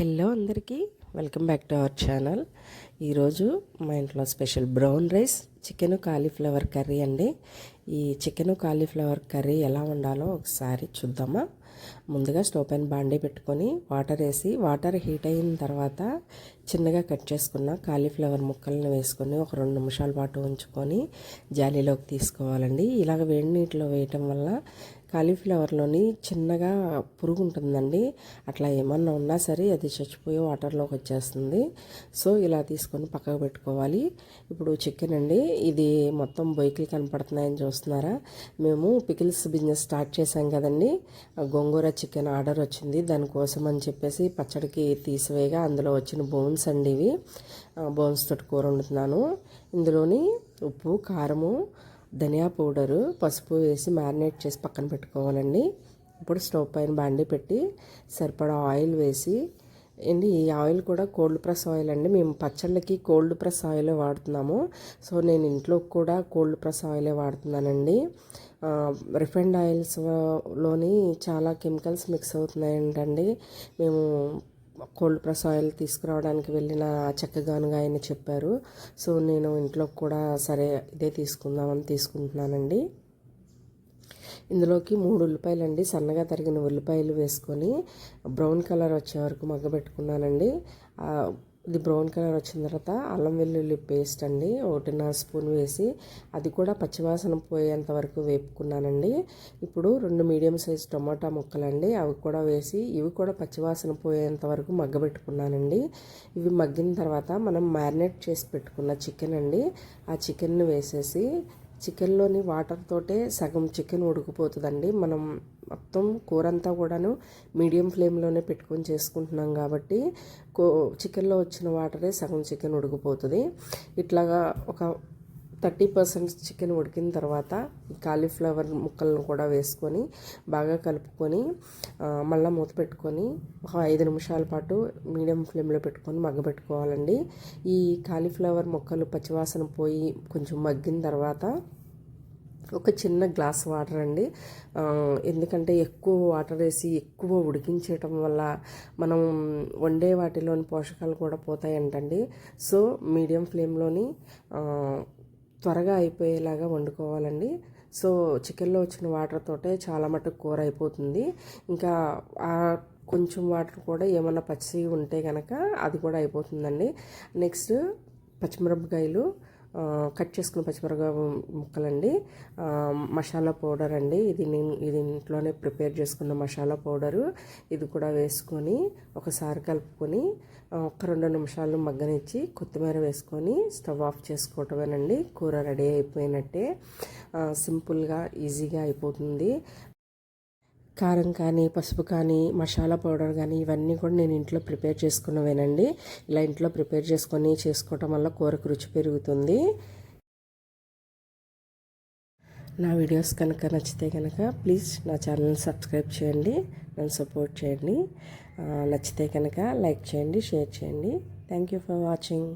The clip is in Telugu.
హలో అందరికీ welcome back to our channel. ఈరోజు మా ఇంట్లో special brown rice chicken cauliflower curry అండి. ఈ చికెన్ కాలీఫ్లవర్ కర్రీ ఎలా వండాలో ఒకసారి చూద్దామా. ముందుగా స్టవ్ పైన బాండీ పెట్టుకొని వాటర్ వేసి వాటర్ హీట్ అయిన తర్వాత చిన్నగా కట్ చేసుకున్న కాలీఫ్లవర్ ముక్కలను వేసుకొని ఒక 2 నిమిషాల పాటు ఉంచుకొని జాలీలోకి తీసుకోవాలండి. ఇలాగ వేడి నీటిలో వేయటం వల్ల కాలీఫ్లవర్లోని చిన్నగా పురుగు ఉంటుందండి. అట్లా ఏమన్నా ఉన్నా సరే అది చచ్చిపోయి వాటర్లోకి వచ్చేస్తుంది. సో ఇలా తీసుకొని పక్కకు పెట్టుకోవాలి. ఇప్పుడు చికెన్ అండి, ఇది మొత్తం బొయ్యిలు కనపడుతున్నాయని చూస్తున్నారా. మేము పికిల్స్ బిజినెస్ స్టార్ట్ చేసాం కదండి. గోంగూర చికెన్ ఆర్డర్ వచ్చింది, దానికోసం అని చెప్పేసి పచ్చడికి తీసివేయగా అందులో వచ్చిన బోన్స్ అండి. ఇవి బోన్స్ తోటి కూర వండుతున్నాను. ఇందులోని ఉప్పు, కారము, ధనియా పౌడరు, పసుపు వేసి మ్యారినేట్ చేసి పక్కన పెట్టుకోవాలండి. ఇప్పుడు స్టవ్ పైన బాండీ పెట్టి సరిపడా ఆయిల్ వేసి ఈ ఆయిల్ కూడా కోల్డ్ ప్రెస్ ఆయిల్ అండి. మేము పచ్చళ్ళకి కోల్డ్ ప్రెస్ ఆయిలే వాడుతున్నాము. సో నేను ఇంట్లో కూడా కోల్డ్ ప్రెస్ ఆయిలే వాడుతున్నానండి. రిఫైండ్ ఆయిల్స్లోని చాలా కెమికల్స్ మిక్స్ అవుతున్నాయంటండి. మేము కోల్డ్ ప్రెస్ ఆయిల్ తీసుకురావడానికి వెళ్ళిన చక్కగానుగా ఆయన చెప్పారు. సో నేను ఇంట్లో కూడా సరే ఇదే తీసుకుందామని తీసుకుంటున్నానండి. ఇందులోకి 3 ఉల్లిపాయలు అండి, సన్నగా తరిగిన ఉల్లిపాయలు వేసుకొని బ్రౌన్ కలర్ వచ్చే వరకు మగ్గబెట్టుకున్నానండి. ఇది బ్రౌన్ కలర్ వచ్చిన తర్వాత అల్లం వెల్లుల్లి పేస్ట్ అండి 1.5 స్పూన్ వేసి అది కూడా పచ్చివాసన పోయేంత వరకు వేపుకున్నానండి. ఇప్పుడు 2 మీడియం సైజ్ టమాటా ముక్కలండి, అవి కూడా వేసి ఇవి కూడా పచ్చివాసన పోయేంత వరకు మగ్గబెట్టుకున్నానండి. ఇవి మగ్గిన తర్వాత మనం మ్యారినేట్ చేసి పెట్టుకున్న చికెన్ అండి, ఆ చికెన్ని వేసేసి చికెన్లోని వాటర్ తోటే సగం చికెన్ ఉడికిపోతుందండి. మనం మొత్తం కూర అంతా కూడాను మీడియం ఫ్లేమ్లోనే పెట్టుకొని చేసుకుంటున్నాం కాబట్టి చికెన్లో వచ్చిన వాటరే సగం చికెన్ ఉడికిపోతుంది. ఇట్లాగా ఒక 30% చికెన్ ఉడికిన తర్వాత కాలీఫ్లవర్ ముక్కలను కూడా వేసుకొని బాగా కలుపుకొని మళ్ళీ మూత పెట్టుకొని ఒక 5 నిమిషాల పాటు మీడియం ఫ్లేమ్లో పెట్టుకొని మగ్గబెట్టుకోవాలండి. ఈ కాలీఫ్లవర్ ముక్కలు పచ్చివాసన పోయి కొంచెం మగ్గిన తర్వాత ఒక చిన్న గ్లాస్ వాటర్ అండి, ఎందుకంటే ఎక్కువ వాటర్ వేసి ఎక్కువ ఉడికించటం వల్ల మనం వండే వాటిలోని పోషకాలు కూడా పోతాయంటండి. సో మీడియం ఫ్లేమ్లోని త్వరగా అయిపోయేలాగా వండుకోవాలండి. సో చికెన్లో వచ్చిన వాటర్ తోటే చాలా మటుకు కూర అయిపోతుంది. ఇంకా కొంచెం వాటర్ కూడా ఏమన్నా పచ్చి ఉంటే కనుక అది కూడా అయిపోతుందండి. నెక్స్ట్ పచ్చిమిరపకాయలు, కట్ చేసుకున్న పచ్చిమిరపకాయ ముక్కలండి, మసాలా పౌడర్ అండి, ఇది ఇంట్లోనే ప్రిపేర్ చేసుకున్న మసాలా పౌడరు, ఇది కూడా వేసుకొని ఒకసారి కలుపుకొని ఒక 2 నిమిషాలు మగ్గనిచ్చి కొత్తిమీర వేసుకొని స్టవ్ ఆఫ్ చేసుకోవటమేనండి. కూర రెడీ అయిపోయినట్టే. సింపుల్గా ఈజీగా అయిపోతుంది. కారం కానీ, పసుపు కానీ, మసాలా పౌడర్ కానీ ఇవన్నీ కూడా నేను ఇంట్లో ప్రిపేర్ చేసుకున్నవేనండి. ఇలా ఇంట్లో ప్రిపేర్ చేసుకొని చేసుకోవటం వల్ల కూరకు రుచి పెరుగుతుంది. నా వీడియోస్ కనుక నచ్చితే కనుక ప్లీజ్ నా ఛానల్ని సబ్స్క్రైబ్ చేయండి, నన్ను సపోర్ట్ చేయండి. నచ్చితే కనుక లైక్ చేయండి, షేర్ చేయండి. Thank you for watching.